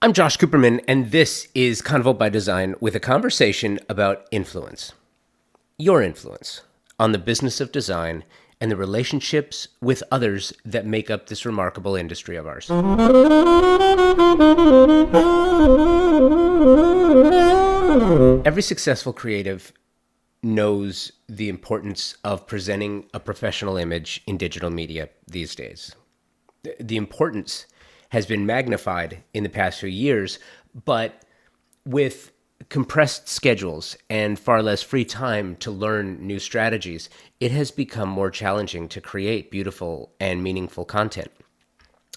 I'm Josh Cooperman, and this is Convo by Design with a conversation about influence. Your influence on the business of design and the relationships with others that make up this remarkable industry of ours. Every successful creative knows the importance of presenting a professional image in digital media these days. The importance has been magnified in the past few years, but with compressed schedules and far less free time to learn new strategies, it has become more challenging to create beautiful and meaningful content.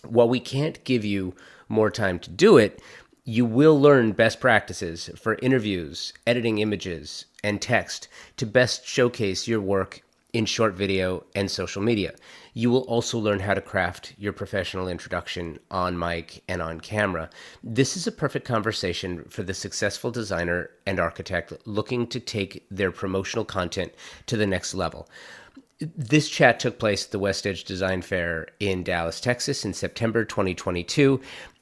While we can't give you more time to do it, you will learn best practices for interviews, editing images, and text to best showcase your work in short video and social media. You will also learn how to craft your professional introduction on mic and on camera. This is a perfect conversation for the successful designer and architect looking to take their promotional content to the next level. This chat took place at the West Edge Design Fair in Dallas, Texas in September 2022.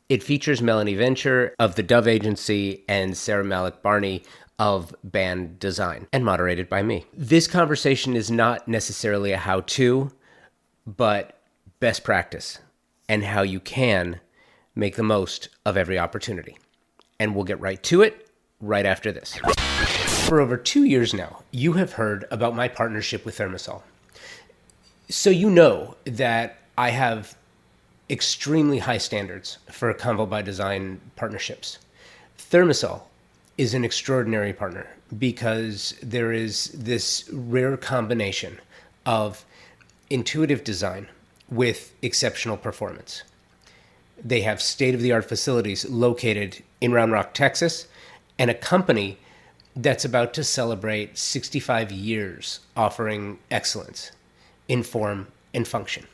It features Melanie Venture of the Dove Agency and Sara Barney of Band Design, and moderated by me. This conversation is not necessarily a how-to, but best practice and how you can make the most of every opportunity. And we'll get right to it right after this. For over 2 years now, you have heard about my partnership with Thermosol. So you know that I have extremely high standards for Convo by Design partnerships. Thermosol is an extraordinary partner because there is this rare combination of intuitive design with exceptional performance. They have state-of-the-art facilities located in Round Rock, Texas, and a company that's about to celebrate 65 years offering excellence in form and function.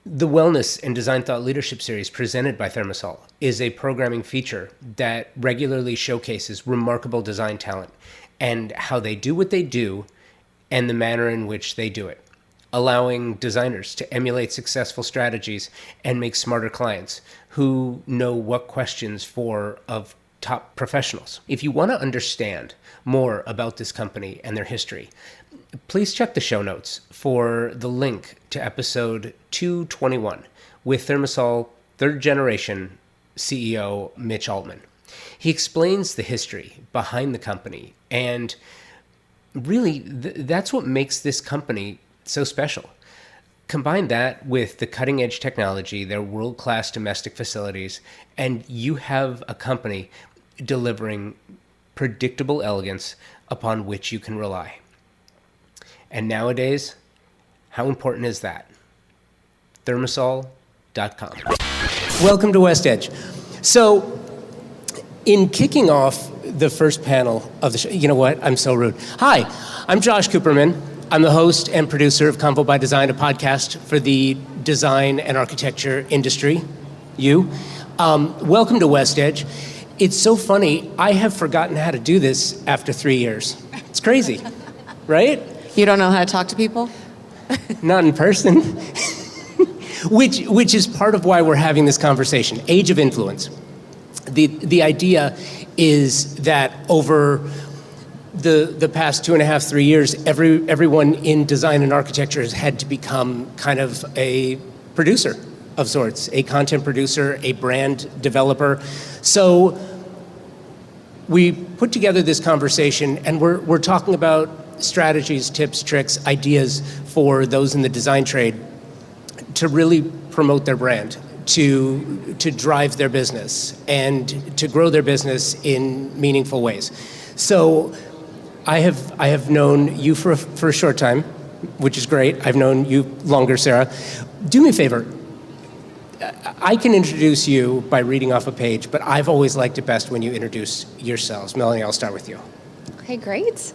The Wellness and Design Thought Leadership Series presented by Thermosol is a programming feature that regularly showcases remarkable design talent and how they do what they do and the manner in which they do it, allowing designers to emulate successful strategies and make smarter clients who know what questions for of top professionals. If you want to understand more about this company and their history, please check the show notes for the link to episode 221 with Thermosol third generation CEO Mitch Altman. He explains the history behind the company, and really that's what makes this company so special. Combine that with the cutting edge technology, their world-class domestic facilities, and you have a company delivering predictable elegance upon which you can rely. And nowadays, how important is that? Thermosol.com. Welcome to West Edge. So, in kicking off the first panel of the show, you know what? I'm so rude. Hi, I'm Josh Cooperman. I'm the host and producer of Convo by Design, a podcast for the design and architecture industry. Welcome to West Edge. It's so funny, I have forgotten how to do this after 3 years. It's crazy, right? You don't know how to talk to people? Not in person. which is part of why we're having this conversation. Age of influence. The idea is that over the past 2.5, 3 years, everyone in design and architecture has had to become kind of a producer of sorts, a content producer, a brand developer. So we put together this conversation, and we're talking about strategies, tips, tricks, ideas for those in the design trade to really promote their brand, to drive their business, and to grow their business in meaningful ways. So I have known you for a short time, which is great. I've known you longer, Sara. Do me a favor. I can introduce you by reading off a page, but I've always liked it best when you introduce yourselves. Melanie, I'll start with you. Okay, great.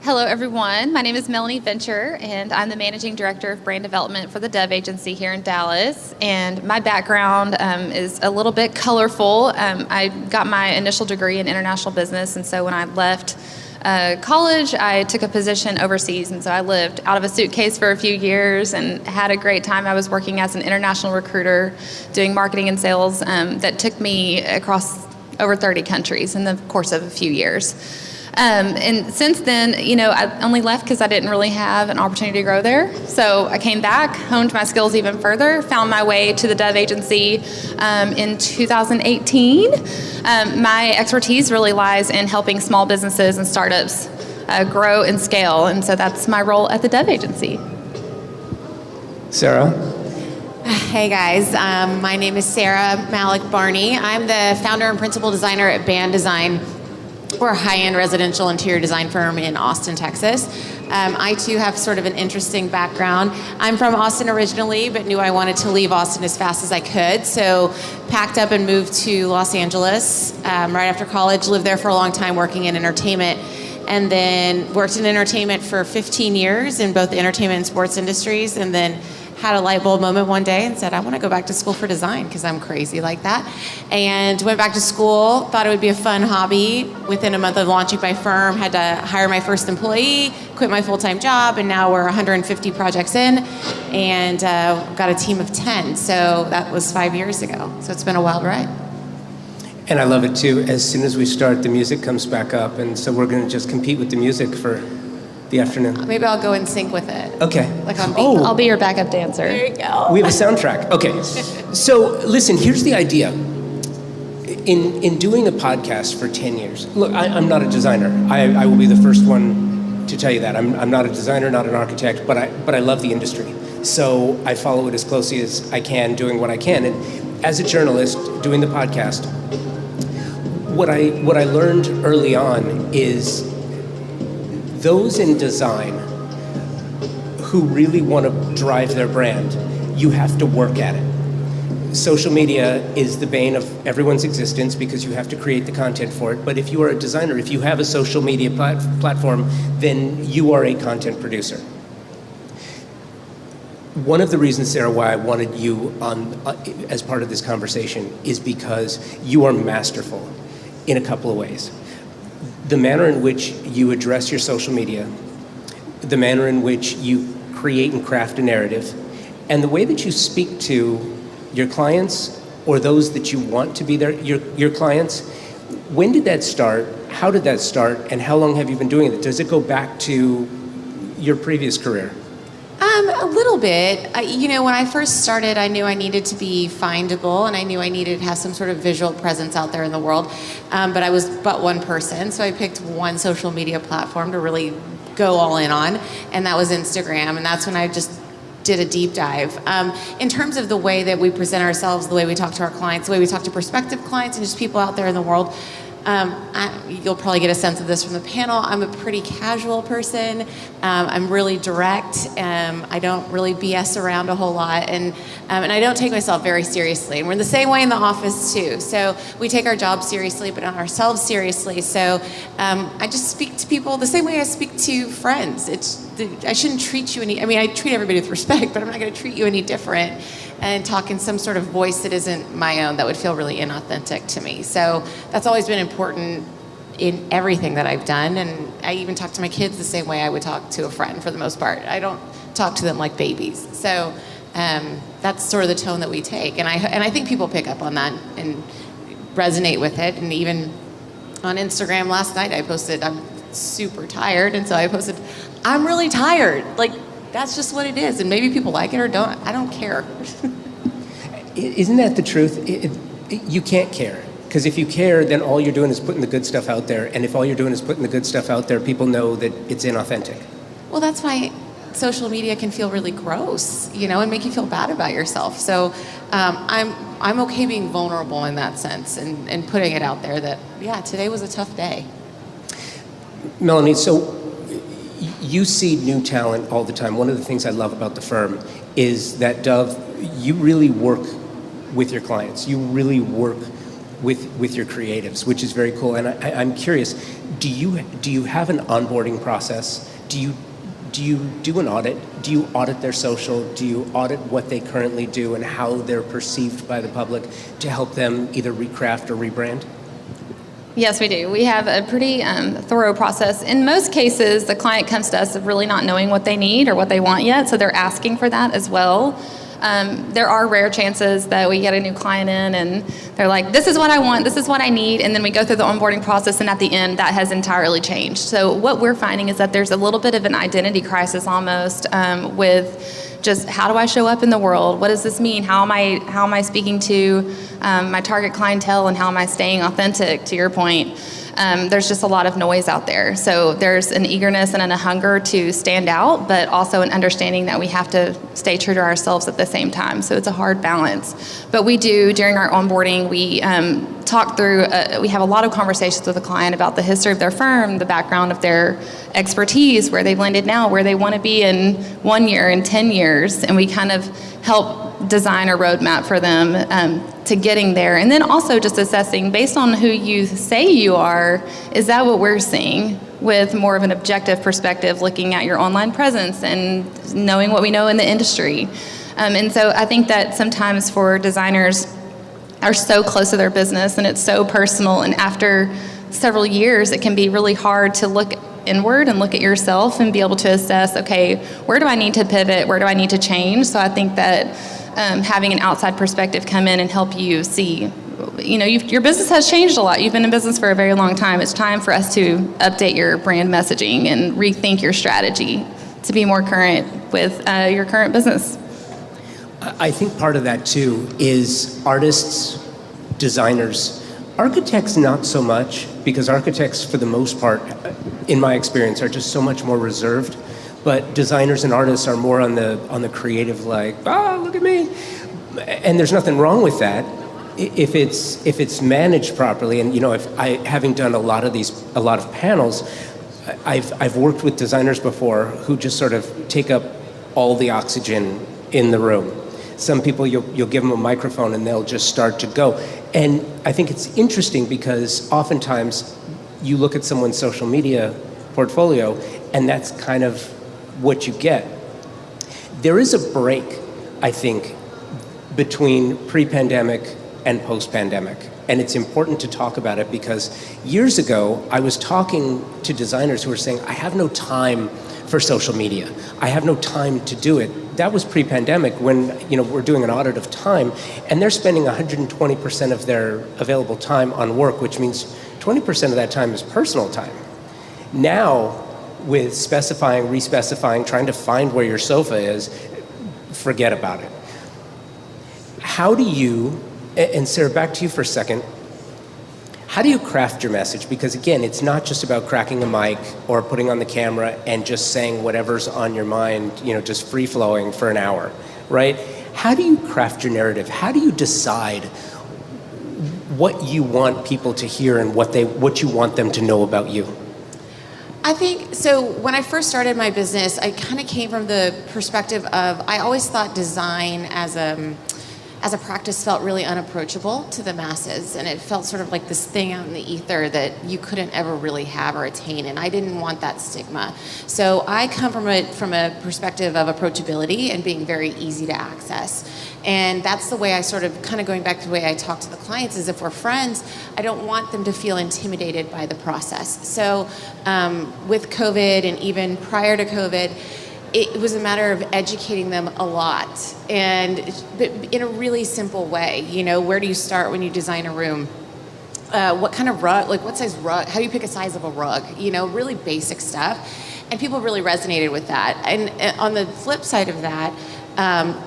Hello, everyone. My name is Melanie Venture, and I'm the Managing Director of Brand Development for the Dove Agency here in Dallas. And my background is a little bit colorful. I got my initial degree in international business, and so when I left college, I took a position overseas, and so I lived out of a suitcase for a few years and had a great time. I was working as an international recruiter, doing marketing and sales that took me across over 30 countries in the course of a few years. And since then, I only left because I didn't really have an opportunity to grow there. So I came back, honed my skills even further, found my way to the Dove Agency in 2018. My expertise really lies in helping small businesses and startups grow and scale. And so that's my role at the Dove Agency. Sara? Hey guys, my name is Sara Malik Barney. I'm the founder and principal designer at Band Design. We're a high-end residential interior design firm in Austin, Texas. I too have sort of an interesting background. I'm from Austin originally, but knew I wanted to leave Austin as fast as I could. So packed up and moved to Los Angeles right after college, lived there for a long time working in entertainment, and then worked in entertainment for 15 years in both the entertainment and sports industries, and then had a light bulb moment one day and said, I want to go back to school for design because I'm crazy like that. And went back to school, thought it would be a fun hobby. Within a month of launching my firm, had to hire my first employee, quit my full-time job, and now we're 150 projects in and got a team of 10. So that was 5 years ago. So it's been a wild ride. And I love it too. As soon as we start, the music comes back up, and so we're going to just compete with the music for the afternoon. Maybe I'll go in sync with it. Okay. Like on beat. Oh, I'll be your backup dancer. There you go. we have a soundtrack. Okay. So listen, here's the idea. In doing a podcast for 10 years, look, I'm not a designer. I will be the first one to tell you that. I'm not a designer, not an architect, but I love the industry. So I follow it as closely as I can, doing what I can. And as a journalist, doing the podcast, what I learned early on is those in design who really want to drive their brand, you have to work at it. Social media is the bane of everyone's existence because you have to create the content for it. But if you are a designer, if you have a social media platform, then you are a content producer. One of the reasons, Sara, why I wanted you on as part of this conversation is because you are masterful in a couple of ways. The manner in which you address your social media, the manner in which you create and craft a narrative, and the way that you speak to your clients or those that you want to be your clients. When did that start? How did that start? And how long have you been doing it? Does it go back to your previous career? A little bit. When I first started, I knew I needed to be findable, and I knew I needed to have some sort of visual presence out there in the world. But I was but one person, so I picked one social media platform to really go all in on, and that was Instagram. And that's when I just did a deep dive. In terms of the way that we present ourselves, the way we talk to our clients, the way we talk to prospective clients, and just people out there in the world, you'll probably get a sense of this from the panel. I'm a pretty casual person. I'm really direct. I don't really BS around a whole lot, and I don't take myself very seriously. And we're the same way in the office too. So we take our job seriously, but not ourselves seriously. So I just speak to people the same way I speak to friends. I shouldn't treat you I treat everybody with respect, but I'm not going to treat you any different and talk in some sort of voice that isn't my own. That would feel really inauthentic to me. So that's always been important in everything that I've done. And I even talk to my kids the same way I would talk to a friend for the most part. I don't talk to them like babies. So that's sort of the tone that we take. And I think people pick up on that and resonate with it. And even on Instagram last night, I posted, I'm super tired. And so I posted, I'm really tired. Like, that's just what it is. And maybe people like it or don't. I don't care. Isn't that the truth? You can't care. Because if you care, then all you're doing is putting the good stuff out there. And if all you're doing is putting the good stuff out there, people know that it's inauthentic. Well, that's why social media can feel really gross, and make you feel bad about yourself. So I'm okay being vulnerable in that sense and putting it out there that, yeah, today was a tough day. Melanie, so you see new talent all the time. One of the things I love about the firm is that, Dove, you really work with your clients. You really work with your creatives, which is very cool. And I'm curious, do you have an onboarding process? Do you do an audit? Do you audit their social? Do you audit what they currently do and how they're perceived by the public to help them either recraft or rebrand? Yes, we do. We have a pretty thorough process. In most cases, the client comes to us really not knowing what they need or what they want yet, so they're asking for that as well. There are rare chances that we get a new client in and they're like, this is what I want, this is what I need, and then we go through the onboarding process, and at the end, that has entirely changed. So what we're finding is that there's a little bit of an identity crisis almost with just how do I show up in the world? What does this mean? How am I speaking to my target clientele, and how am I staying authentic, to your point? There's just a lot of noise out there. So there's an eagerness and a hunger to stand out, but also an understanding that we have to stay true to ourselves at the same time. So it's a hard balance. But we do, during our onboarding, we talk through, we have a lot of conversations with the client about the history of their firm, the background of their expertise, where they've landed now, where they want to be in 1 year, in 10 years. And we kind of help design a roadmap for them to getting there. And then also just assessing, based on who you say you are, is that what we're seeing, with more of an objective perspective, looking at your online presence and knowing what we know in the industry. And so I think that sometimes for designers are so close to their business and it's so personal, and after several years it can be really hard to look inward and look at yourself and be able to assess, okay, where do I need to pivot, where do I need to change? So I think that having an outside perspective come in and help you see, your business has changed a lot. You've been in business for a very long time. It's time for us to update your brand messaging and rethink your strategy to be more current with your current business. I think part of that too is artists, designers, architects not so much, because architects for the most part, in my experience, are just so much more reserved. But designers and artists are more on the creative, like, look at me. And there's nothing wrong with that if it's managed properly. And having done a lot of panels, I've worked with designers before who just sort of take up all the oxygen in the room. Some people you'll give them a microphone and they'll just start to go. And I think it's interesting because oftentimes you look at someone's social media portfolio and that's kind of what you get. There is a break, I think, between pre-pandemic and post-pandemic. And it's important to talk about it because years ago, I was talking to designers who were saying, I have no time for social media. I have no time to do it. That was pre-pandemic when, we're doing an audit of time and they're spending 120% of their available time on work, which means 20% of that time is personal time. Now, with specifying, respecifying, trying to find where your sofa is, forget about it. How do you, and Sarah, back to you for a second, how do you craft your message? Because again, it's not just about cracking a mic or putting on the camera and just saying whatever's on your mind, just free flowing for an hour, right? How do you craft your narrative? How do you decide what you want people to hear and what you want them to know about you? I think, so when I first started my business, I kind of came from the perspective of, I always thought design as a practice felt really unapproachable to the masses, and it felt sort of like this thing out in the ether that you couldn't ever really have or attain, and I didn't want that stigma. So I come from a perspective of approachability and being very easy to access. And that's the way I sort of, kind of going back to the way I talk to the clients, is if we're friends, I don't want them to feel intimidated by the process. So with COVID and even prior to COVID, it was a matter of educating them a lot, and in a really simple way. Where do you start when you design a room? What kind of rug, like what size rug? How do you pick a size of a rug? Really basic stuff. And people really resonated with that. And on the flip side of that,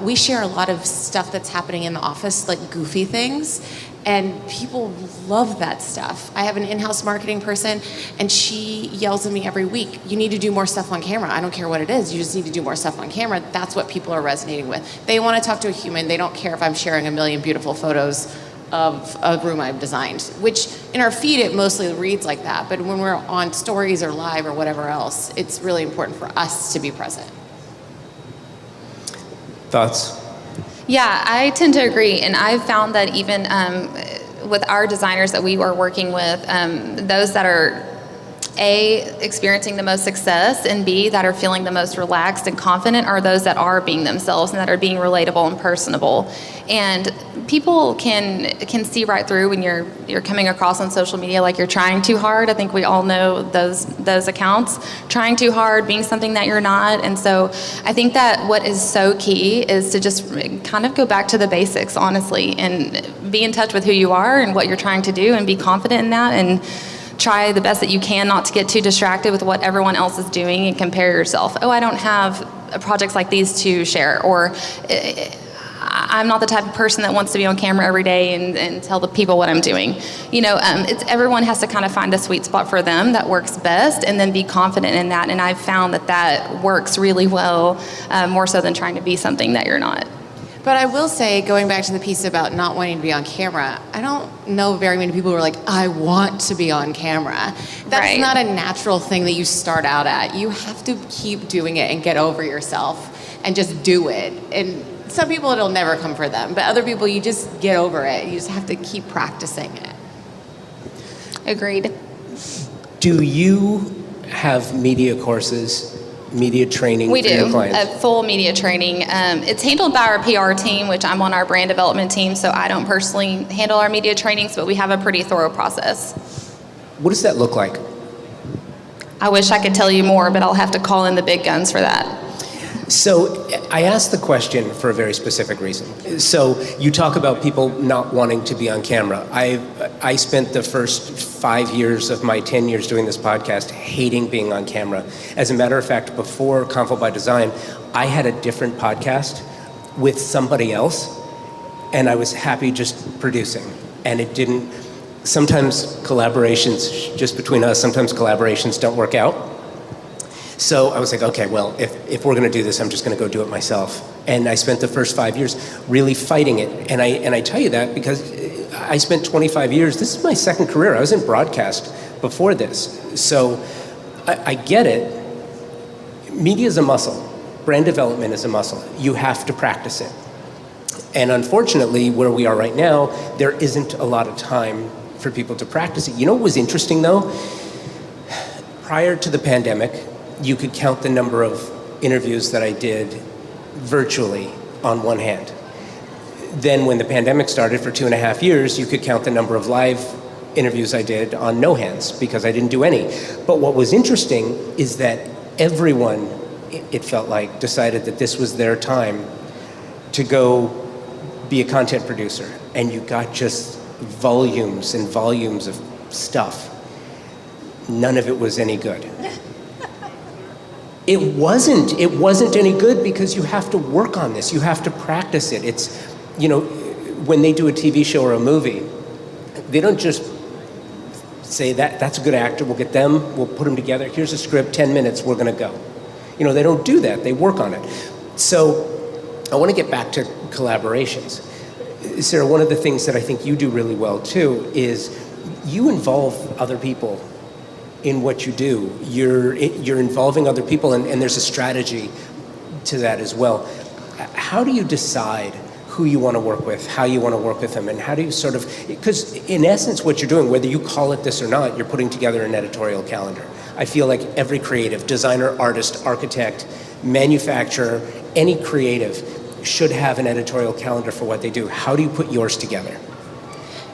we share a lot of stuff that's happening in the office, like goofy things. And people love that stuff. I have an in-house marketing person, and she yells at me every week, you need to do more stuff on camera. I don't care what it is, you just need to do more stuff on camera. That's what people are resonating with. They want to talk to a human. They don't care if I'm sharing a million beautiful photos of a room I've designed, which in our feed, it mostly reads like that. But when we're on stories or live or whatever else, it's really important for us to be present. Thoughts? Yeah, I tend to agree, and I've found that even with our designers that we are working with, those that are A, experiencing the most success, and B, that are feeling the most relaxed and confident are those that are being themselves and that are being relatable and personable. And people can see right through when you're coming across on social media like you're trying too hard. I think we all know those accounts, trying too hard, being something that you're not. And so I think that what is so key is to just kind of go back to the basics, honestly, and be in touch with who you are and what you're trying to do and be confident in that, and try the best that you can not to get too distracted with what everyone else is doing and compare yourself. Oh, I don't have projects like these to share, or I'm not the type of person that wants to be on camera every day and tell the people what I'm doing. Everyone has to kind of find a sweet spot for them that works best, and then be confident in that. And I've found that works really well, more so than trying to be something that you're not. But I will say, going back to the piece about not wanting to be on camera, I don't know very many people who are like, I want to be on camera. That's Right. not a natural thing that you start out at. You have to keep doing it and get over yourself and just do it. And some people, it'll never come for them. But other people, you just get over it. You just have to keep practicing it. Agreed. Do you have media courses, media training We for your do clients? a full media training. It's handled by our PR team, which I'm on our brand development team, so I don't personally handle our media trainings, but we have a pretty thorough process. What does that look like? I wish I could tell you more, but I'll have to call in the big guns for that. So I asked the question for a very specific reason. So you talk about people not wanting to be on camera. I spent the first 5 years of my 10 years doing this podcast hating being on camera. As a matter of fact, before Convo by Design, I had a different podcast with somebody else, and I was happy just producing. And it didn't, sometimes collaborations, just between us, sometimes collaborations don't work out. So I was like, okay, well, if we're going to do this, I'm just going to go do it myself. And I spent the first 5 years really fighting it. And I tell you that because I spent 25 years. This is my second career. I was in broadcast before this. So I get it. Media is a muscle. Brand development is a muscle. You have to practice it. And unfortunately, where we are right now, there isn't a lot of time for people to practice it. You know what was interesting, though? Prior to the pandemic, you could count the number of interviews that I did virtually on one hand. Then when the pandemic started for 2.5 years, you could count the number of live interviews I did on no hands because I didn't do any. But what was interesting is that everyone, it felt like, decided that this was their time to go be a content producer. And you got just volumes and volumes of stuff. None of it was any good. It wasn't any good because you have to work on this. You have to practice it. It's, when they do a TV show or a movie, they don't just say that's a good actor, we'll get them, we'll put them together, here's a script, 10 minutes, we're gonna go. They don't do that, they work on it. So I wanna get back to collaborations. Sarah, one of the things that I think you do really well too is you involve other people in what you do. You're involving other people, and there's a strategy to that as well. How do you decide who you want to work with, how you want to work with them, and how do you sort of, because in essence what you're doing, whether you call it this or not, you're putting together an editorial calendar. I feel like every creative, designer, artist, architect, manufacturer, any creative should have an editorial calendar for what they do. How do you put yours together?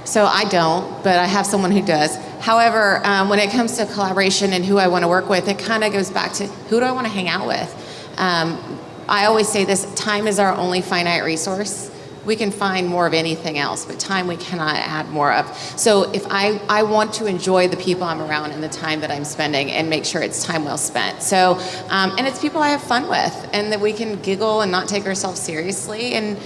So I don't, but I have someone who does. However, when it comes to collaboration and who I want to work with, it kind of goes back to who do I want to hang out with? I always say this, time is our only finite resource. We can find more of anything else, but time we cannot add more of. So if I want to enjoy the people I'm around and the time that I'm spending and make sure it's time well spent. So, and it's people I have fun with and that we can giggle and not take ourselves seriously and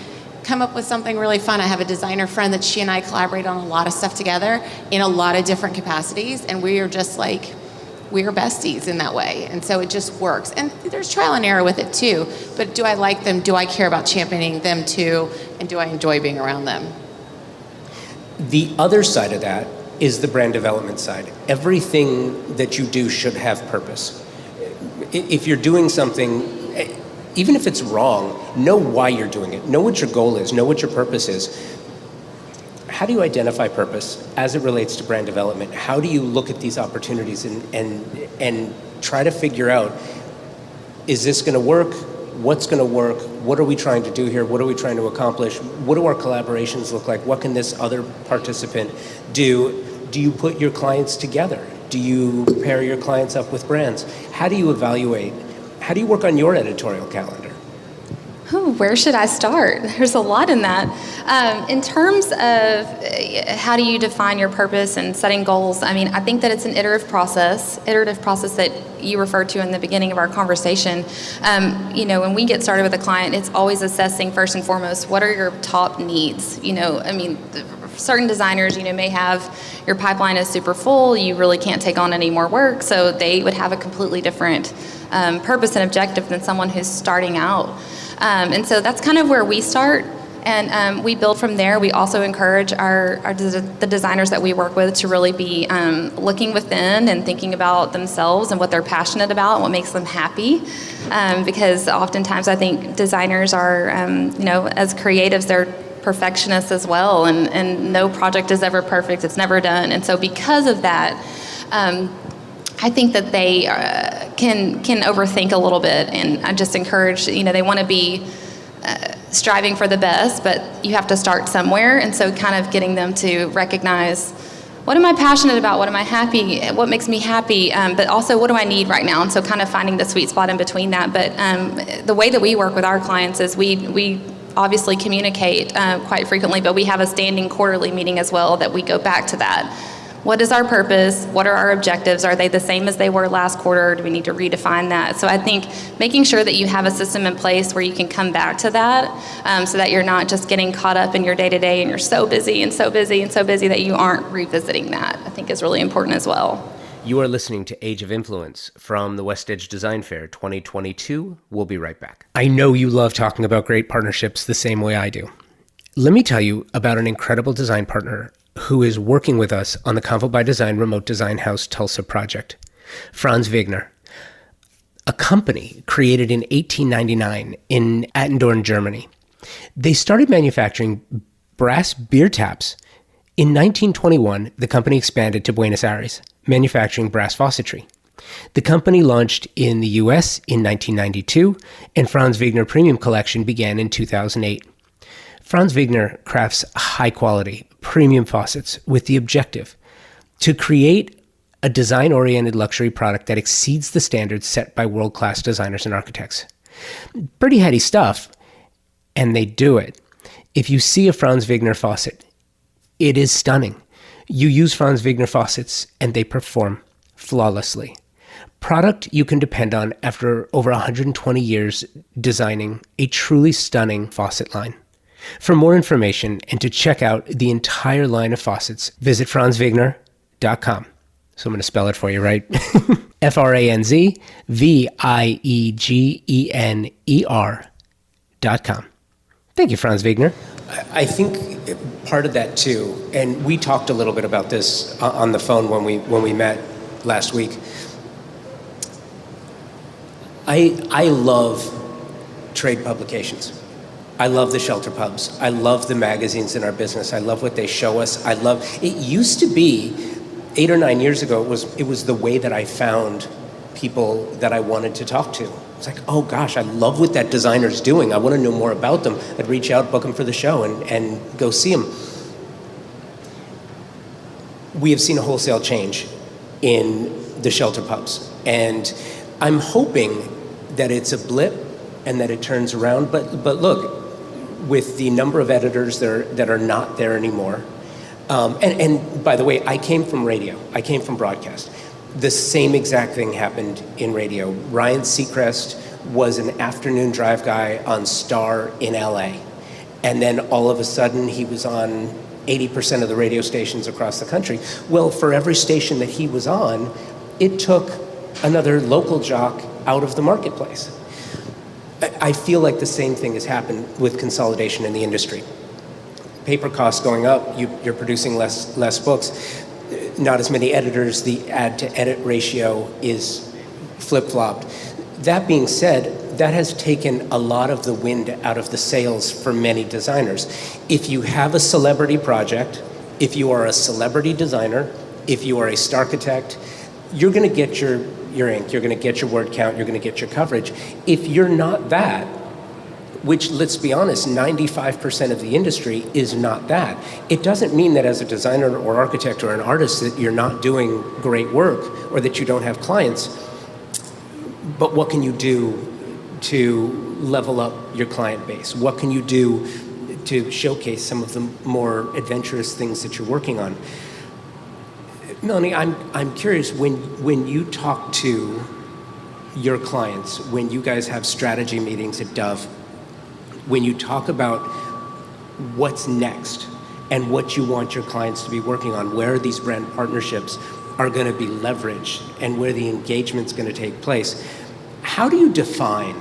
come up with something really fun. I have a designer friend that she and I collaborate on a lot of stuff together in a lot of different capacities, and we are just like, we are besties in that way. And so it just works. And there's trial and error with it too, but do I like them? Do I care about championing them too? And do I enjoy being around them? The other side of that is the brand development side. Everything that you do should have purpose. If you're doing something, even if it's wrong, know why you're doing it. Know what your goal is. Know what your purpose is. how do you identify purpose as it relates to brand development? How do you look at these opportunities and try to figure out, is this going to work? What's going to work? What are we trying to do here? What are we trying to accomplish? What do our collaborations look like? What can this other participant do? Do you put your clients together? Do you pair your clients up with brands? How do you evaluate? How do you work on your editorial calendar? Oh, where should I start? There's a lot in that. In terms of how do you define your purpose and setting goals, I mean, I think that it's an iterative process that you referred to in the beginning of our conversation. When we get started with a client, it's always assessing first and foremost, what are your top needs? Certain designers, may have your pipeline is super full, you really can't take on any more work, so they would have a completely different purpose and objective than someone who's starting out. And so that's kind of where we start, and we build from there. We also encourage the designers that we work with to really be looking within and thinking about themselves and what they're passionate about and what makes them happy. Because oftentimes I think designers are, as creatives, they're perfectionists as well, and no project is ever perfect. It's never done. And so because of that, I think that they can overthink a little bit, and I just encourage, they want to be striving for the best, but you have to start somewhere, and so kind of getting them to recognize, what am I passionate about? What am I happy? What makes me happy? But also, what do I need right now? And so kind of finding the sweet spot in between that. But the way that we work with our clients is we obviously communicate quite frequently, but we have a standing quarterly meeting as well that we go back to that. What is our purpose? What are our objectives? Are they the same as they were last quarter? Or do we need to redefine that? So I think making sure that you have a system in place where you can come back to that so that you're not just getting caught up in your day-to-day and you're so busy and so busy and so busy that you aren't revisiting that, I think is really important as well. You are listening to Age of Influence from the West Edge Design Fair 2022. We'll be right back. I know you love talking about great partnerships the same way I do. Let me tell you about an incredible design partner who is working with us on the Convo by Design Remote Design House Tulsa project. Franz Wegner, a company created in 1899 in Attendorn, Germany. They started manufacturing brass beer taps. In 1921, the company expanded to Buenos Aires, manufacturing brass faucetry. The company launched in the US in 1992, and Franz Wegner Premium Collection began in 2008. Franz Wegner crafts high-quality, premium faucets with the objective to create a design-oriented luxury product that exceeds the standards set by world-class designers and architects. Pretty heady stuff, and they do it. If you see a Franz Wegner faucet, it is stunning. You use Franz Wegner faucets, and they perform flawlessly. Product you can depend on after over 120 years designing a truly stunning faucet line. For more information and to check out the entire line of faucets, visit franzwegner.com. So I'm going to spell it for you, right? FranzVegner.com. Thank you, Franz Wegner. I think part of that too, and we talked a little bit about this on the phone when we met last week. I love trade publications. I love the shelter pubs. I love the magazines in our business. I love what they show us. It used to be 8 or 9 years ago, it was the way that I found people that I wanted to talk to. It's like, oh gosh, I love what that designer's doing. I want to know more about them. I'd reach out, book them for the show, and go see them. We have seen a wholesale change in the shelter pubs, and I'm hoping that it's a blip and that it turns around. But look, with the number of editors that are not there anymore, and by the way, I came from radio. I came from broadcast. The same exact thing happened in radio. Ryan Seacrest was an afternoon drive guy on Star in LA. And then all of a sudden he was on 80% of the radio stations across the country. Well, for every station that he was on, it took another local jock out of the marketplace. I feel like the same thing has happened with consolidation in the industry. Paper costs going up, you're producing less books, not as many editors, the ad to edit ratio is flip-flopped. That being said, that has taken a lot of the wind out of the sails for many designers. If you have a celebrity project, if you are a celebrity designer, if you are a starchitect, you're going to get your ink, you're going to get your word count, you're going to get your coverage. If you're not that, which, let's be honest, 95% of the industry is not that. It doesn't mean that as a designer or architect or an artist that you're not doing great work or that you don't have clients. But what can you do to level up your client base? What can you do to showcase some of the more adventurous things that you're working on? Melanie, I'm curious, when you talk to your clients, when you guys have strategy meetings at Dove, when you talk about what's next and what you want your clients to be working on, where these brand partnerships are going to be leveraged and where the engagement's going to take place, how do you define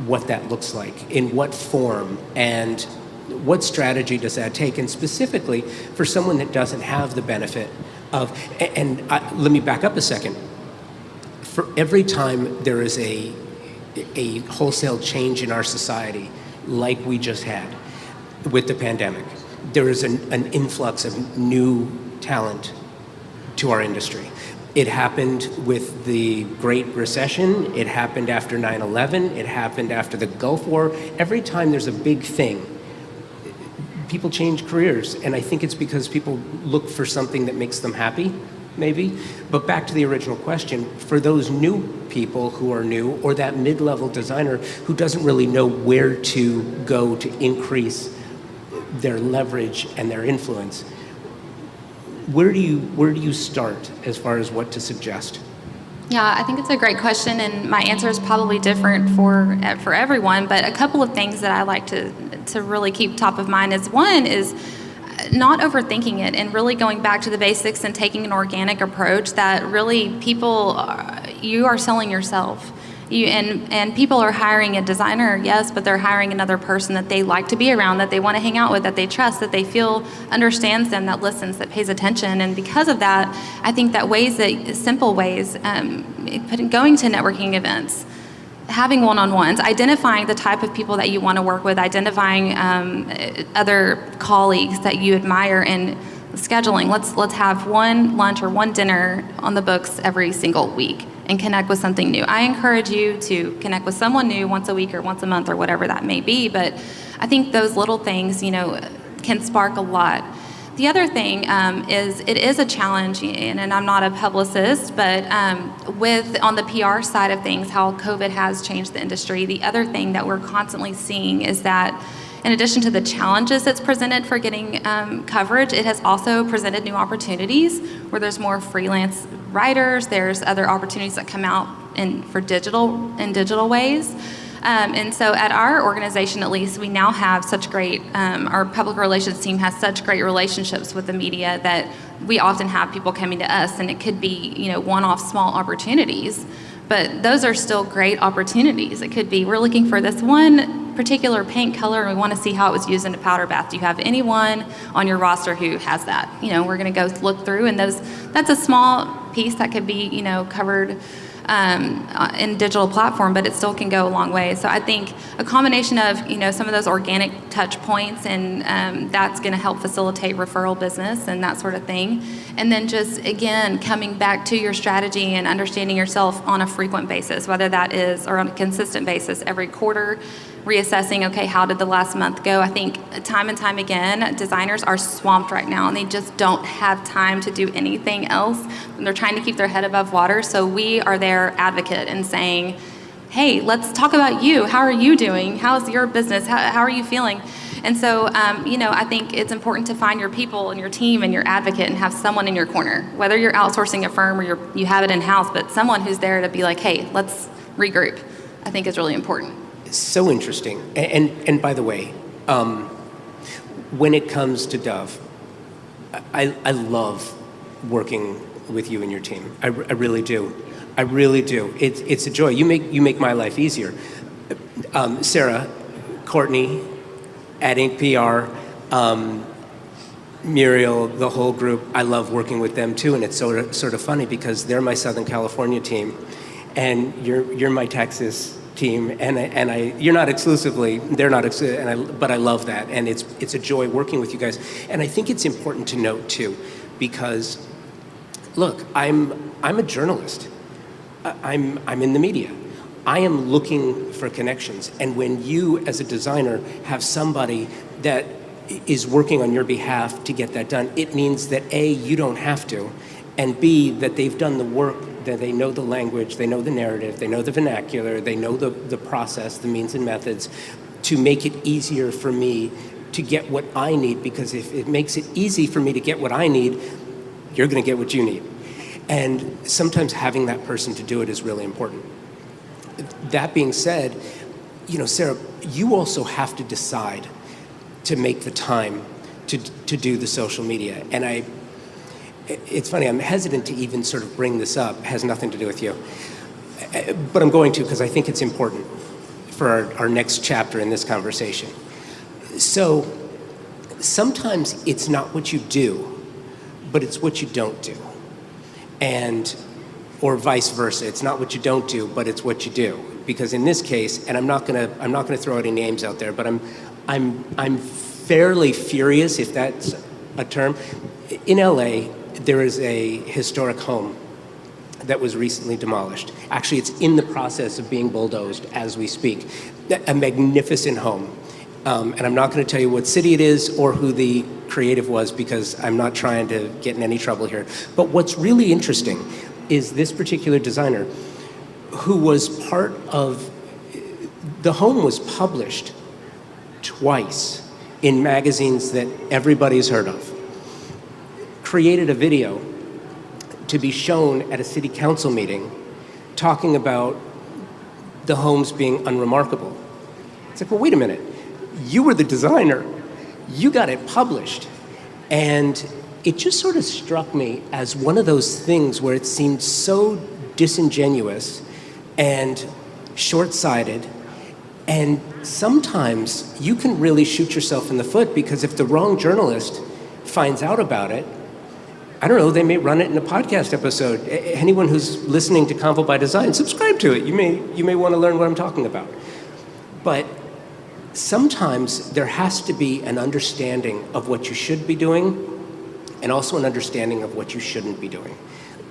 what that looks like, in what form, and what strategy does that take? And specifically for someone that doesn't have the benefit of, let me back up a second. For every time there is a wholesale change in our society, like we just had with the pandemic, there is an influx of new talent to our industry. It happened with the Great Recession, it happened after 9/11, it happened after the Gulf War. Every time there's a big thing, people change careers, and I think it's because people look for something that makes them happy, maybe. But back to the original question, for those new people who are new, or that mid-level designer who doesn't really know where to go to increase their leverage and their influence, where do you start as far as what to suggest? Yeah, I think it's a great question, and my answer is probably different for everyone. But a couple of things that I like to really keep top of mind is, one is not overthinking it and really going back to the basics and taking an organic approach that really you are selling yourself. And people are hiring a designer, yes, but they're hiring another person that they like to be around, that they want to hang out with, that they trust, that they feel understands them, that listens, that pays attention. And because of that, I think that simple ways, going to networking events, having one-on-ones, identifying the type of people that you want to work with, identifying other colleagues that you admire, and scheduling. Let's have one lunch or one dinner on the books every single week and connect with something new. I encourage you to connect with someone new once a week or once a month or whatever that may be, but I think those little things, can spark a lot. The other thing is it is a challenge, and I'm not a publicist, but on the PR side of things, how COVID has changed the industry, the other thing that we're constantly seeing is that in addition to the challenges it's presented for getting coverage, it has also presented new opportunities where there's more freelance writers, there's other opportunities that come out in digital ways. And so at our organization, at least, we now have such great, our public relations team has such great relationships with the media that we often have people coming to us, and it could be, one-off small opportunities, but those are still great opportunities. It could be, we're looking for this one particular paint color and we want to see how it was used in a powder bath. Do you have anyone on your roster who has that? We're going to go look through, and that's a small piece that could be, covered in digital platform, but it still can go a long way. So I think a combination of, some of those organic touch points, and that's going to help facilitate referral business and that sort of thing. And then just, again, coming back to your strategy and understanding yourself on a frequent basis, whether that is, or on a consistent basis, every quarter, reassessing, okay, how did the last month go? I think time and time again, designers are swamped right now, and they just don't have time to do anything else. And they're trying to keep their head above water. So we are their advocate and saying, hey, let's talk about you. How are you doing? How's your business? How are you feeling? And so, I think it's important to find your people and your team and your advocate and have someone in your corner, whether you're outsourcing a firm or you have it in-house, but someone who's there to be like, hey, let's regroup, I think is really important. So interesting. And by the way, when it comes to Dove, I love working with you and your team. I really do. I really do. It's a joy. You make my life easier. Sara, Courtney, at Ink PR, Muriel, the whole group, I love working with them too, and it's sort of funny because they're my Southern California team, and you're my Texas team, you're not exclusively, they're not, but I love that, and it's a joy working with you guys. And I think it's important to note too, because look, I'm a journalist. I'm in the media. I am looking for connections, and when you, as a designer, have somebody that is working on your behalf to get that done, it means that A, you don't have to, and B, that they've done the work, that they know the language, they know the narrative, they know the vernacular, they know the process, the means and methods, to make it easier for me to get what I need, because if it makes it easy for me to get what I need, you're gonna get what you need. And sometimes having that person to do it is really important. That being said, Sara, you also have to decide to make the time to do the social media. And it's funny, I'm hesitant to even sort of bring this up. It has nothing to do with you. But I'm going to, because I think it's important for our next chapter in this conversation. So sometimes it's not what you do, but it's what you don't do. Or vice versa. It's not what you don't do, but it's what you do. Because in this case, and I'm not gonna throw any names out there, but I'm fairly furious, if that's a term. In LA, there is a historic home that was recently demolished. Actually, it's in the process of being bulldozed as we speak. A magnificent home. And I'm not going to tell you what city it is or who the creative was, because I'm not trying to get in any trouble here. But what's really interesting is this particular designer, who was part of, the home was published twice in magazines that everybody's heard of, created a video to be shown at a city council meeting talking about the homes being unremarkable. It's like, well, wait a minute. You were the designer. You got it published. And it just sort of struck me as one of those things where it seemed so disingenuous and short-sighted. And sometimes you can really shoot yourself in the foot, because if the wrong journalist finds out about it, I don't know, they may run it in a podcast episode. Anyone who's listening to Convo by Design, subscribe to it. You may want to learn what I'm talking about. But sometimes there has to be an understanding of what you should be doing, and also an understanding of what you shouldn't be doing.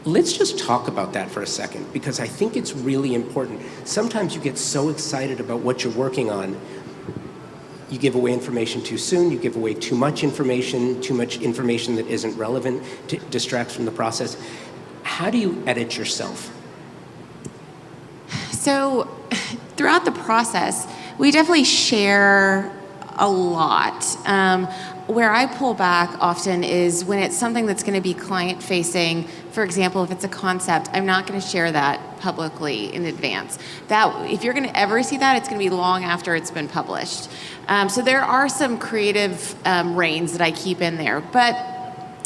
Let's just talk about that for a second, because I think it's really important. Sometimes you get so excited about what you're working on, you give away information too soon, you give away too much information that isn't relevant, distracts from the process. How do you edit yourself? So throughout the process, we definitely share a lot. Where I pull back often is when it's something that's going to be client facing. For example, if it's a concept, I'm not going to share that publicly in advance. That, if you're going to ever see that, it's going to be long after it's been published. So there are some creative reins that I keep in there, but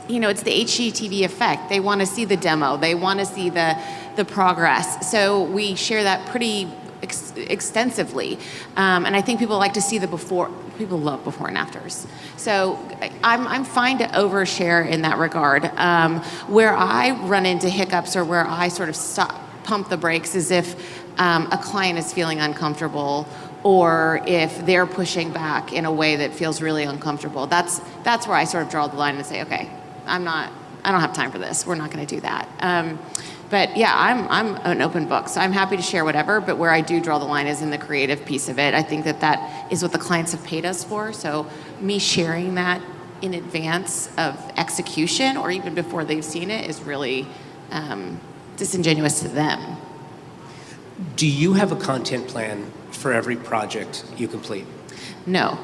it's the HGTV effect. They want to see the demo. They want to see the progress. So we share that pretty extensively, and I think people like to see the before. People love before and afters. So I'm fine to overshare in that regard. Where I run into hiccups, or where I sort of pump the brakes, is if a client is feeling uncomfortable, or if they're pushing back in a way that feels really uncomfortable. That's where I sort of draw the line and say, okay, I don't have time for this. We're not going to do that. But yeah, I'm an open book, so I'm happy to share whatever, but where I do draw the line is in the creative piece of it. I think that is what the clients have paid us for, so me sharing that in advance of execution, or even before they've seen it, is really disingenuous to them. Do you have a content plan for every project you complete? No.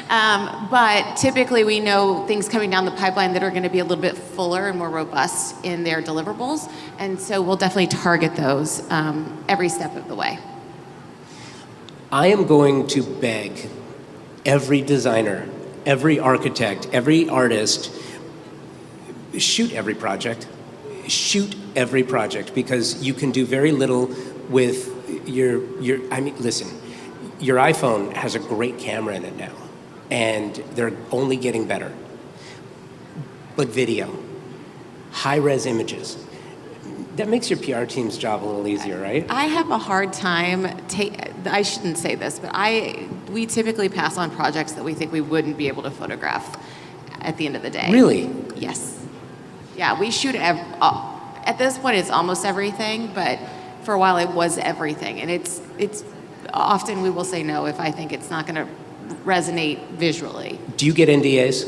But typically we know things coming down the pipeline that are going to be a little bit fuller and more robust in their deliverables, and so we'll definitely target those every step of the way. I am going to beg every designer, every architect, every artist, shoot every project. Shoot every project, because you can do very little with listen, your iPhone has a great camera in it now, and they're only getting better. But video, high-res images, That makes your PR team's job a little easier, right? I have a hard time. I shouldn't say this, but we typically pass on projects that we think we wouldn't be able to photograph at the end of the day. Really? Yes. Yeah, we shoot at this point it's almost everything, but for a while it was everything, and it's often we will say no if I think it's not going to resonate visually. Do you get NDAs?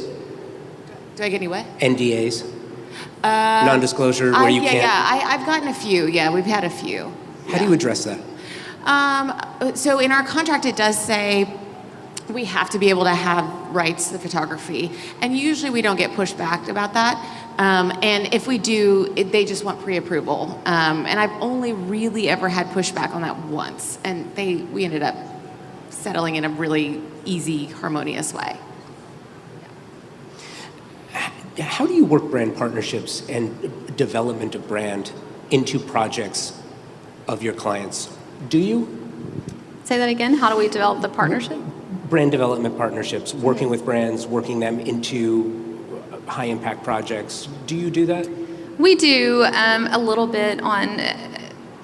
Do I get any what? NDAs? Non-disclosure where you can't? Yeah, I've gotten a few. Yeah, we've had a few. How do you address that? So in our contract, it does say we have to be able to have rights to the photography, and usually we don't get pushed back about that. And if we do, they just want pre-approval. And I've only really ever had pushback on that once, and we ended up settling in a really easy, harmonious way. How do you work brand partnerships and development of brand into projects of your clients? Do you? Say that again. How do we develop the partnership? Brand development partnerships, working with brands, working them into high impact projects. Do you do that? We do a little bit on,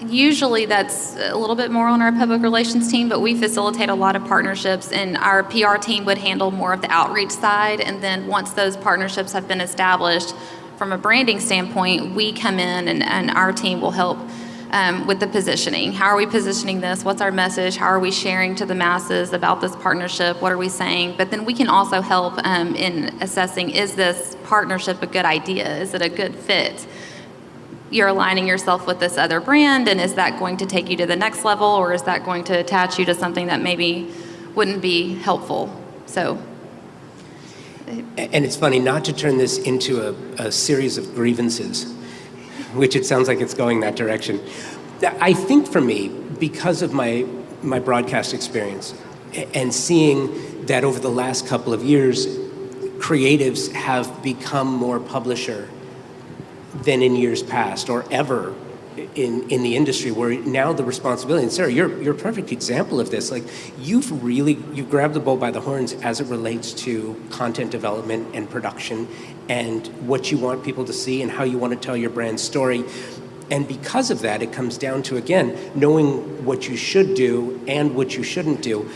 usually that's a little bit more on our public relations team, but we facilitate a lot of partnerships, and our PR team would handle more of the outreach side. And then once those partnerships have been established, from a branding standpoint, we come in and our team will help with the positioning. How are we positioning this? What's our message? How are we sharing to the masses about this partnership? What are we saying? But then we can also help in assessing, is this partnership a good idea? Is it a good fit? You're aligning yourself with this other brand, and is that going to take you to the next level, or is that going to attach you to something that maybe wouldn't be helpful? So. And it's funny, not to turn this into a series of grievances, which it sounds like it's going that direction. I think for me, because of my broadcast experience and seeing that over the last couple of years, creatives have become more publisher than in years past or ever in the industry, where now the responsibility, and Sarah, you're a perfect example of this. Like, you've grabbed the bull by the horns as it relates to content development and production and what you want people to see and how you want to tell your brand story. And because of that, it comes down to, again, knowing what you should do and what you shouldn't do.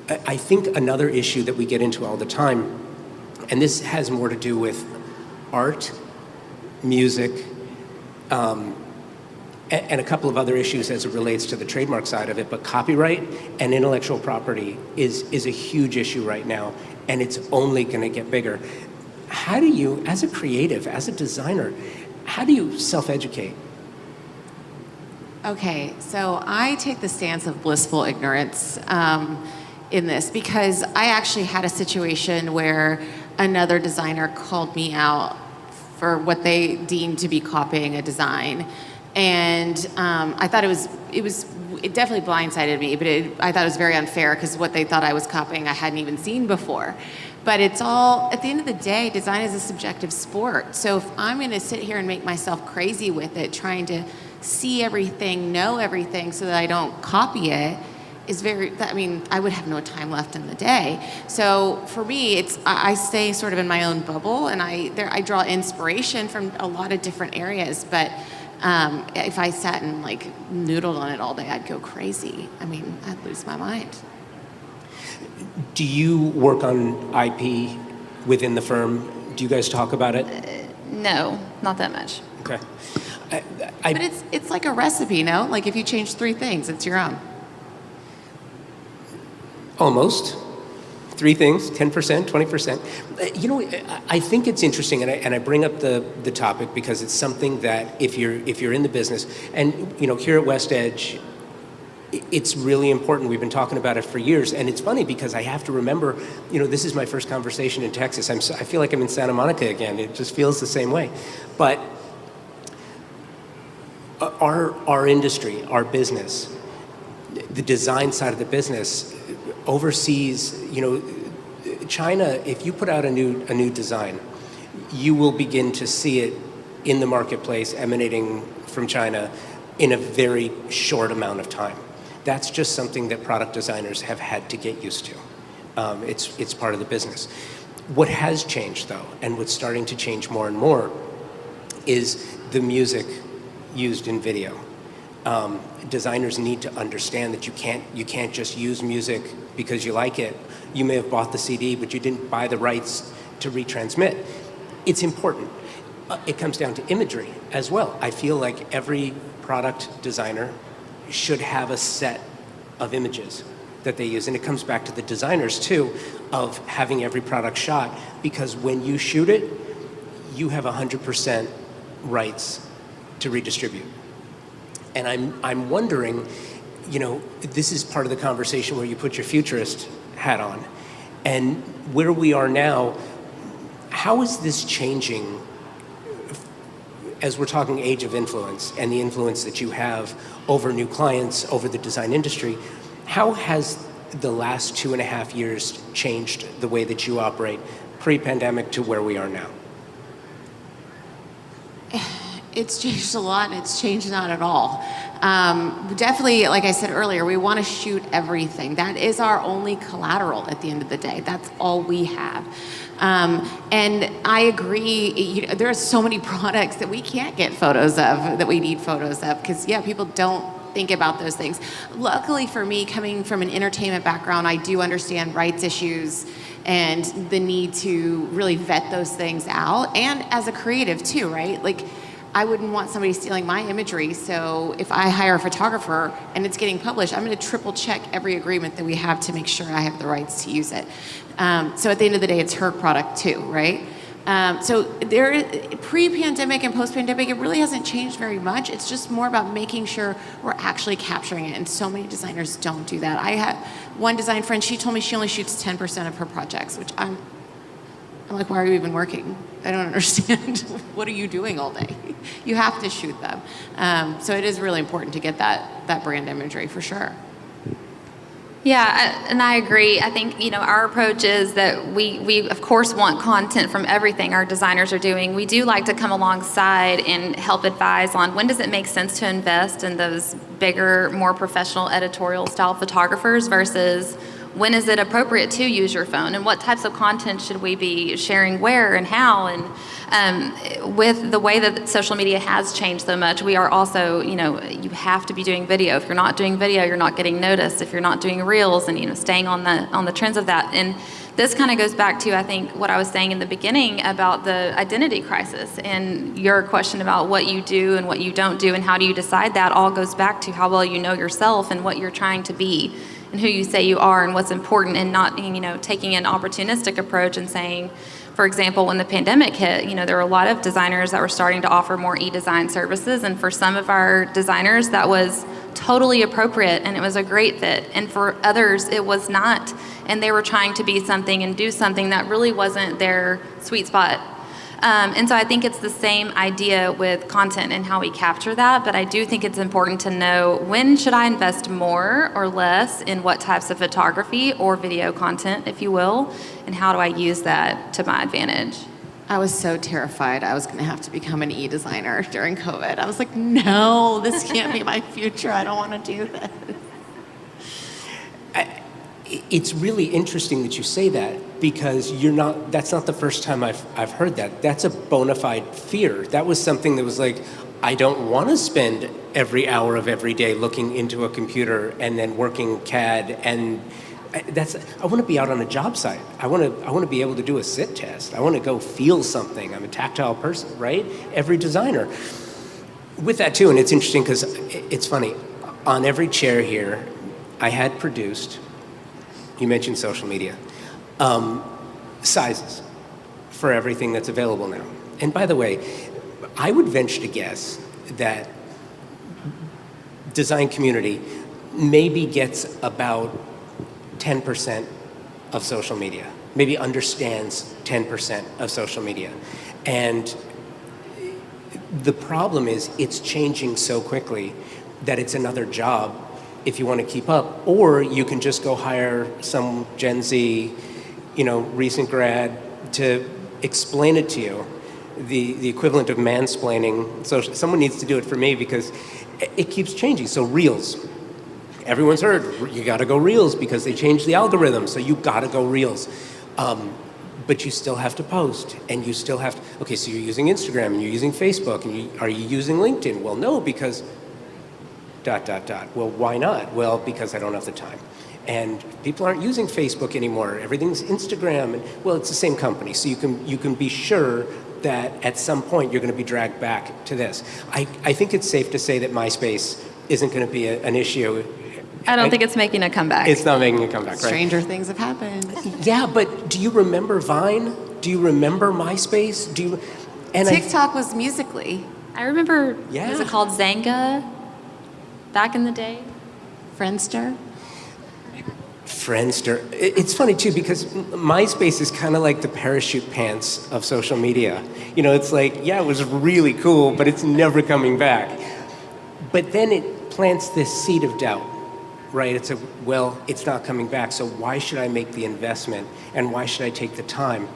I think another issue that we get into all the time, and this has more to do with art, music, and a couple of other issues as it relates to the trademark side of it, but copyright and intellectual property is a huge issue right now, and it's only going to get bigger. How do you, as a creative, as a designer, how do you self-educate? Okay, so I take the stance of blissful ignorance in this, because I actually had a situation where another designer called me out for what they deemed to be copying a design. And I thought it definitely blindsided me, but I thought it was very unfair, because what they thought I was copying I hadn't even seen before. But it's all, at the end of the day, design is a subjective sport. So if I'm gonna sit here and make myself crazy with it, trying to see everything, know everything so that I don't copy it, I would have no time left in the day. So for me, I stay sort of in my own bubble, and I draw inspiration from a lot of different areas, but if I sat and noodled on it all day, I'd go crazy. I'd lose my mind. Do you work on IP within the firm? Do you guys talk about it? No, not that much. Okay. But it's like a recipe, no? Like if you change 3 things, it's your own. Almost. 3 things, 10%, 20%. I think it's interesting, and I bring up the topic because it's something that if you're in the business, and here at West Edge, it's really important. We've been talking about it for years, and it's funny because I have to remember, this is my first conversation in Texas. I feel like I'm in Santa Monica again. It just feels the same way. But our industry, our business, the design side of the business oversees, China, if you put out a new design, you will begin to see it in the marketplace emanating from China in a very short amount of time. That's just something that product designers have had to get used to. It's part of the business. What has changed, though, and what's starting to change more and more, is the music used in video. Designers need to understand that you can't just use music because you like it. You may have bought the CD, but you didn't buy the rights to retransmit. It's important. It comes down to imagery as well. I feel like every product designer should have a set of images that they use. And it comes back to the designers too, of having every product shot, because when you shoot it, you have 100% rights to redistribute. And I'm wondering, this is part of the conversation where you put your futurist hat on. And where we are now, how is this changing as we're talking age of influence and the influence that you have over new clients, over the design industry? How has the last 2.5 years changed the way that you operate pre-pandemic to where we are now? It's changed a lot, and it's changed not at all. Definitely, like I said earlier, we want to shoot everything. That is our only collateral at the end of the day. That's all we have. And I agree, there are so many products that we can't get photos of, that we need photos of, because, people don't think about those things. Luckily for me, coming from an entertainment background, I do understand rights issues and the need to really vet those things out. And as a creative too, right? Like, I wouldn't want somebody stealing my imagery, so if I hire a photographer and it's getting published, I'm going to triple check every agreement that we have to make sure I have the rights to use it. So at the end of the day, it's her product too, right? So pre-pandemic and post-pandemic, it really hasn't changed very much. It's just more about making sure we're actually capturing it, and so many designers don't do that. I had one design friend, she told me she only shoots 10% of her projects, which I'm like, why are you even working? I don't understand. What are you doing all day? You have to shoot them. So it is really important to get that brand imagery for sure. Yeah, and I agree. I think, our approach is that we of course want content from everything our designers are doing. We do like to come alongside and help advise on when does it make sense to invest in those bigger, more professional editorial style photographers versus when is it appropriate to use your phone, and what types of content should we be sharing where and how. And with the way that social media has changed so much, we are also, you have to be doing video. If you're not doing video, you're not getting noticed. If you're not doing reels and staying on the trends of that. And this kind of goes back to, I think, what I was saying in the beginning about the identity crisis, and your question about what you do and what you don't do and how do you decide that all goes back to how well you know yourself and what you're trying to be and who you say you are and what's important, and not taking an opportunistic approach and saying, for example, when the pandemic hit, there were a lot of designers that were starting to offer more e-design services, and for some of our designers that was totally appropriate and it was a great fit, and for others it was not, and they were trying to be something and do something that really wasn't their sweet spot. And so I think it's the same idea with content and how we capture that, but I do think it's important to know when should I invest more or less in what types of photography or video content, if you will, and how do I use that to my advantage. I was so terrified I was going to have to become an e-designer during COVID. I was like, no, this can't be my future. I don't want to do this. It's really interesting that you say that, because that's not the first time I've heard that. That's a bona fide fear. That was something that was like, I don't want to spend every hour of every day looking into a computer and then working CAD, and I want to be out on a job site. I want to be able to do a sit test. I want to go feel something. I'm a tactile person, right? Every designer. With that too, and it's interesting because it's funny, on every chair here, I had produced, you mentioned social media, sizes for everything that's available now. And by the way, I would venture to guess that design community maybe gets about 10% of social media, maybe understands 10% of social media. And the problem is it's changing so quickly that it's another job if you want to keep up, or you can just go hire some Gen Z, recent grad to explain it to you, the equivalent of mansplaining. So someone needs to do it for me, because it keeps changing. So Reels, everyone's heard, you got to go Reels because they changed the algorithm, so you got to go Reels. but you still have to post, and you still have to, okay, so you're using Instagram, and you're using Facebook, and are you using LinkedIn? Well, no, because ... Well, why not? Well, because I don't have the time. And people aren't using Facebook anymore. Everything's Instagram, and well, it's the same company, so you can be sure that at some point you're going to be dragged back to this. I think it's safe to say that MySpace isn't going to be an issue. I don't think it's making a comeback. It's not making a comeback, right? Stranger things have happened. Yeah, but do you remember Vine? Do you remember MySpace? TikTok was Musical.ly. I remember, Yeah. was it called Zanga back in the day? Friendster. Friendster. It's funny too because MySpace is kind of like the parachute pants of social media. You know, it's like, yeah, it was really cool, but it's never coming back. But then it plants this seed of doubt, right? It's not coming back, so why should I make the investment and why should I take the time?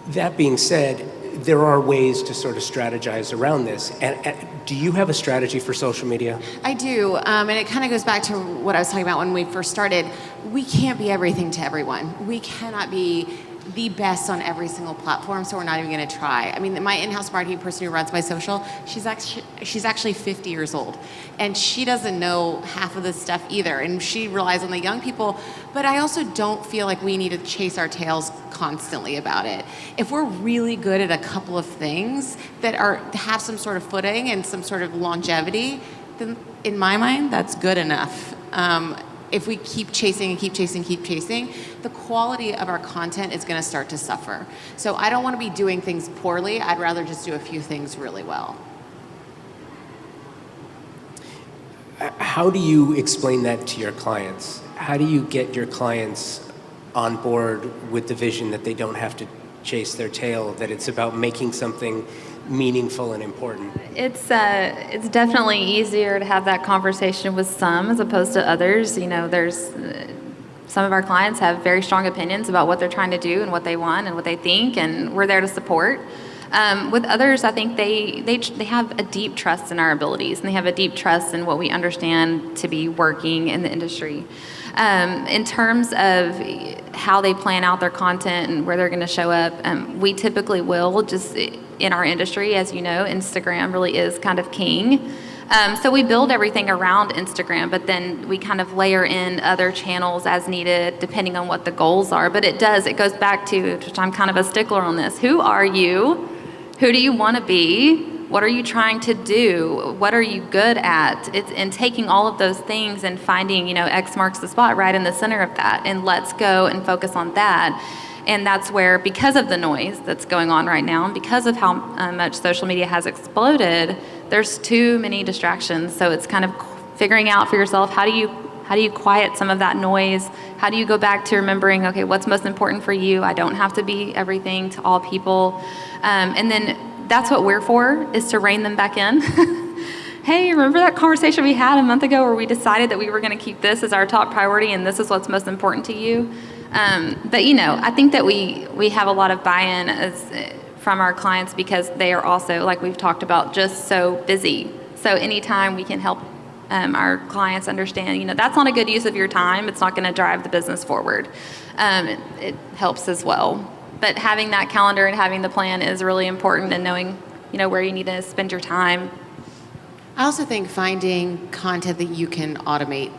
That being said, there are ways to sort of strategize around this. And do you have a strategy for social media? I do, and it kind of goes back to what I was talking about when we first started. We can't be everything to everyone. We cannot be the best on every single platform, so we're not even going to try. I mean, my in-house marketing person who runs my social, she's actually 50 years old, and she doesn't know half of this stuff either, and she relies on the young people. But I also don't feel like we need to chase our tails constantly about it. If we're really good at a couple of things that have some sort of footing and some sort of longevity, then in my mind, that's good enough. If we keep chasing and keep chasing, the quality of our content is going to start to suffer. So I don't want to be doing things poorly. I'd rather just do a few things really well. How do you explain that to your clients? How do you get your clients on board with the vision that they don't have to chase their tail, that it's about making something meaningful and important? It's definitely easier to have that conversation with some as opposed to others. You know, there's some of our clients have very strong opinions about what they're trying to do and what they want and what they think, and we're there to support. With others, I think they have a deep trust in our abilities, and they have a deep trust in what we understand to be working in the industry. In terms of how they plan out their content and where they're going to show up, we typically will just, in our industry, as you know, Instagram really is kind of king. So we build everything around Instagram, but then we kind of layer in other channels as needed, depending on what the goals are. But it goes back to, which I'm kind of a stickler on this, who are you? Who do you want to be? What are you trying to do? What are you good at? It's in taking all of those things and finding, X marks the spot right in the center of that, and let's go and focus on that. And that's where, because of the noise that's going on right now, and because of how much social media has exploded, there's too many distractions. So it's kind of figuring out for yourself, how do you quiet some of that noise? How do you go back to remembering, okay, what's most important for you? I don't have to be everything to all people. And then that's what we're for, is to rein them back in. Hey, remember that conversation we had a month ago where we decided that we were going to keep this as our top priority and this is what's most important to you? But I think that we have a lot of buy-in from our clients because they are also, like we've talked about, just so busy. So anytime we can help our clients understand, that's not a good use of your time. It's not going to drive the business forward. It helps as well. But having that calendar and having the plan is really important, and knowing, where you need to spend your time. I also think finding content that you can automate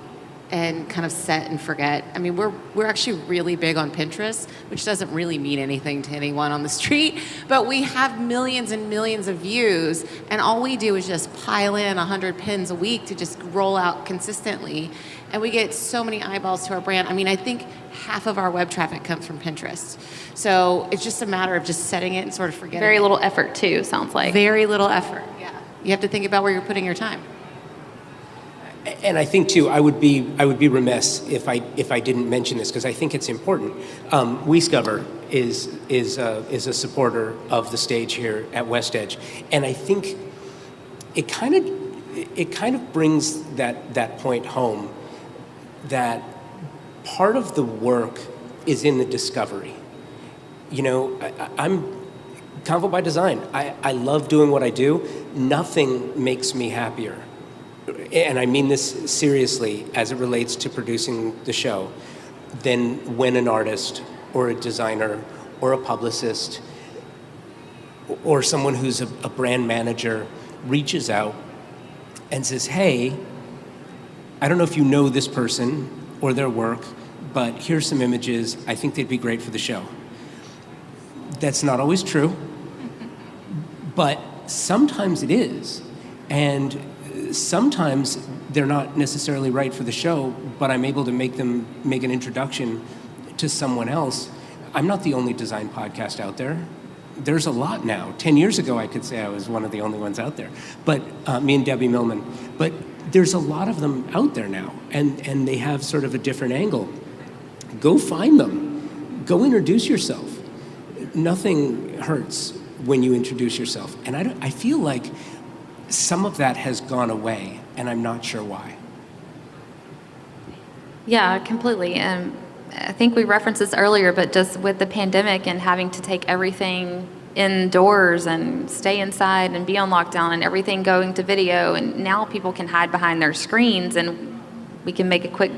and kind of set and forget. I mean, we're actually really big on Pinterest, which doesn't really mean anything to anyone on the street, but we have millions and millions of views, and all we do is just pile in 100 pins a week to just roll out consistently, and we get so many eyeballs to our brand. I mean, I think half of our web traffic comes from Pinterest. So it's just a matter of just setting it and sort of forgetting. Very little effort too, sounds like. Very little effort, yeah. You have to think about where you're putting your time. And I think too, I would be remiss if I didn't mention this, because I think it's important. WeScover is a supporter of the stage here at West Edge, and I think it kind of brings that point home, that part of the work is in the discovery. I'm Convo by design. I love doing what I do. Nothing makes me happier, and I mean this seriously as it relates to producing the show, than when an artist or a designer or a publicist or someone who's a brand manager reaches out and says, hey, I don't know if you know this person or their work, but here's some images. I think they'd be great for the show. That's not always true, but sometimes it is. And sometimes they're not necessarily right for the show, but I'm able to make them make an introduction to someone else. I'm not the only design podcast out there. There's a lot now. 10 years ago, I could say I was one of the only ones out there, but me and Debbie Millman. But there's a lot of them out there now, and they have sort of a different angle. Go find them. Go introduce yourself. Nothing hurts when you introduce yourself. And I feel like some of that has gone away, and I'm not sure why. Yeah, completely. I think we referenced this earlier, but just with the pandemic and having to take everything indoors and stay inside and be on lockdown and everything going to video, and now people can hide behind their screens and we can make a quick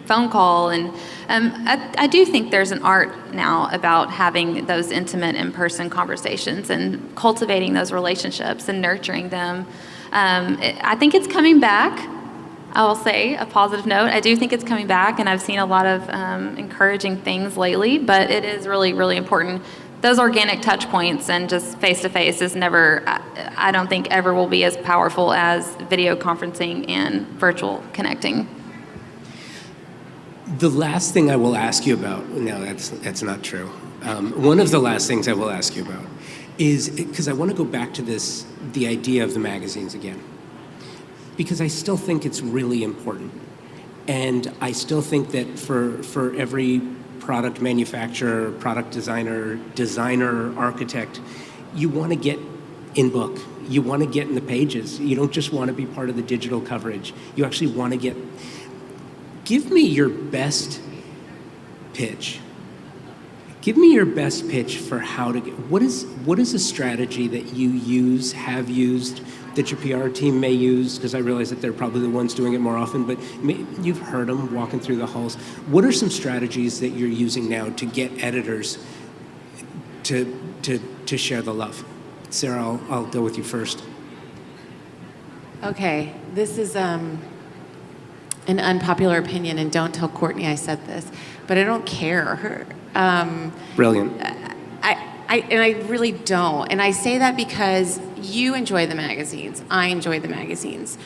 phone call. And I do think there's an art now about having those intimate in-person conversations and cultivating those relationships and nurturing them. I think it's coming back. I will say a positive note. I do think it's coming back, and I've seen a lot of encouraging things lately, but it is really, really important. Those organic touch points and just face-to-face is never, I don't think ever will be as powerful as video conferencing and virtual connecting. The last thing I will ask you about, no, that's not true. One of the last things I will ask you about is, because I want to go back to the idea of the magazines again. Because I still think it's really important. And I still think that for every product manufacturer, product designer, architect, you want to get in book. You want to get in the pages. You don't just want to be part of the digital coverage. You actually want to get... Give me your best pitch. Give me your best pitch for how to get... What is a strategy that you have used, that your PR team may use, because I realize that they're probably the ones doing it more often, but you've heard them walking through the halls. What are some strategies that you're using now to get editors to share the love? Sarah, I'll go with you first. Okay, this is an unpopular opinion, and don't tell Courtney I said this, but I don't care. Brilliant. I really don't. And I say that because you enjoy the magazines. I enjoy the magazines.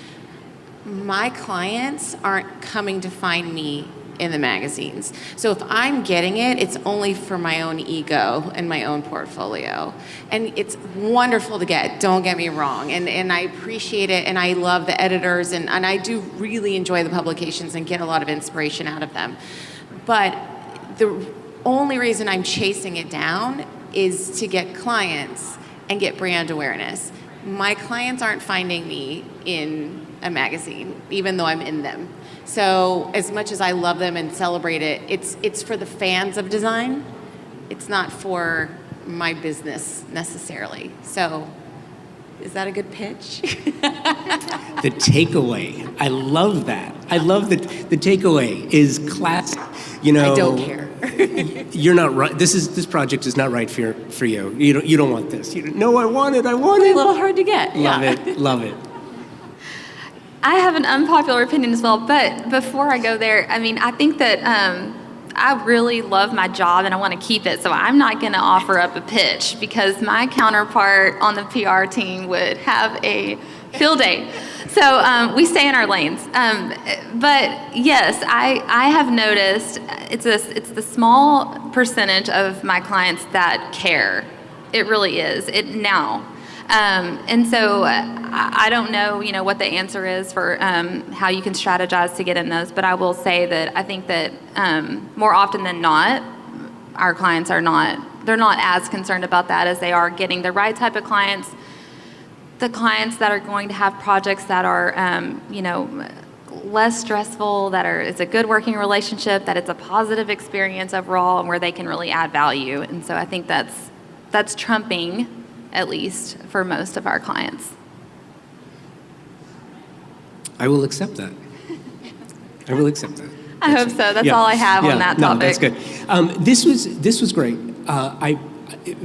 My clients aren't coming to find me in the magazines. So if I'm getting it, it's only for my own ego and my own portfolio. And it's wonderful to get, don't get me wrong. And I appreciate it, and I love the editors, and I do really enjoy the publications and get a lot of inspiration out of them. But the only reason I'm chasing it down is to get clients and get brand awareness. My clients aren't finding me in a magazine, even though I'm in them. So as much as I love them and celebrate it, it's for the fans of design. It's not for my business necessarily. So is that a good pitch? The takeaway. I love that. I love that the takeaway is classic. You know, I don't care. You're not right. This project is not right for you. You don't want this. No, I want it. It's a little hard to get. Love it. Love it. I have an unpopular opinion as well, but before I go there, I mean, I think that I really love my job and I want to keep it, so I'm not going to offer up a pitch because my counterpart on the PR team would have a field day. So we stay in our lanes. But yes, I have noticed it's the small percentage of my clients that care. It really is. And so I don't know, what the answer is for how you can strategize to get in those, but I will say that I think that more often than not, our clients they're not as concerned about that as they are getting the right type of clients, the clients that are going to have projects that are, less stressful, it's a good working relationship, that it's a positive experience overall, and where they can really add value. And so I think that's trumping, at least for most of our clients. I will accept that. I will accept that. I hope so. That's all I have on that topic. No, that's good. This was great.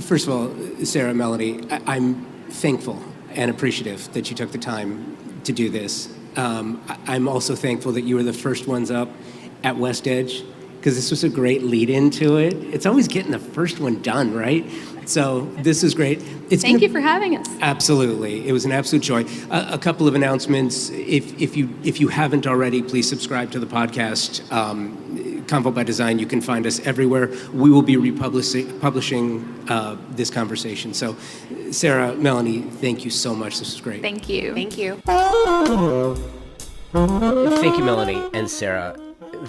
First of all, Sarah, Melanie, I'm thankful and appreciative that you took the time to do this. I'm also thankful that you were the first ones up at West Edge, because this was a great lead into it. It's always getting the first one done, right? So this is great. Thank you for having us. Absolutely. It was an absolute joy. A couple of announcements. If you haven't already, please subscribe to the podcast, Convo by Design. You can find us everywhere. We will be publishing this conversation. So, Sarah, Melanie, thank you so much. This was great. Thank you. Thank you. Thank you, Melanie and Sarah,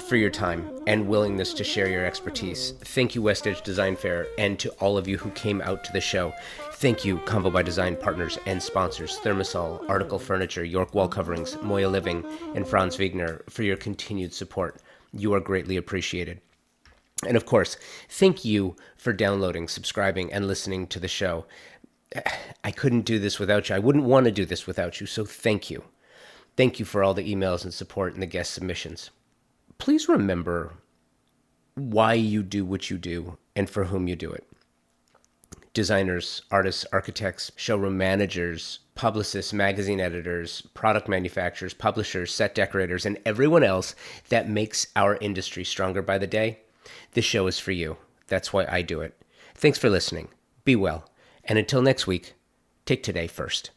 for your time and willingness to share your expertise. Thank you, West Edge Design Fair, and to all of you who came out to the show. Thank you, Convo by Design partners and sponsors, Thermosol, Article Furniture, York Wall Coverings, Moya Living, and Franz Wegner for your continued support. You are greatly appreciated. And of course, thank you for downloading, subscribing, and listening to the show. I couldn't do this without you. I wouldn't want to do this without you, so thank you. Thank you for all the emails and support and the guest submissions. Please remember why you do what you do and for whom you do it. Designers, artists, architects, showroom managers, publicists, magazine editors, product manufacturers, publishers, set decorators, and everyone else that makes our industry stronger by the day. This show is for you. That's why I do it. Thanks for listening. Be well. And until next week, take today first.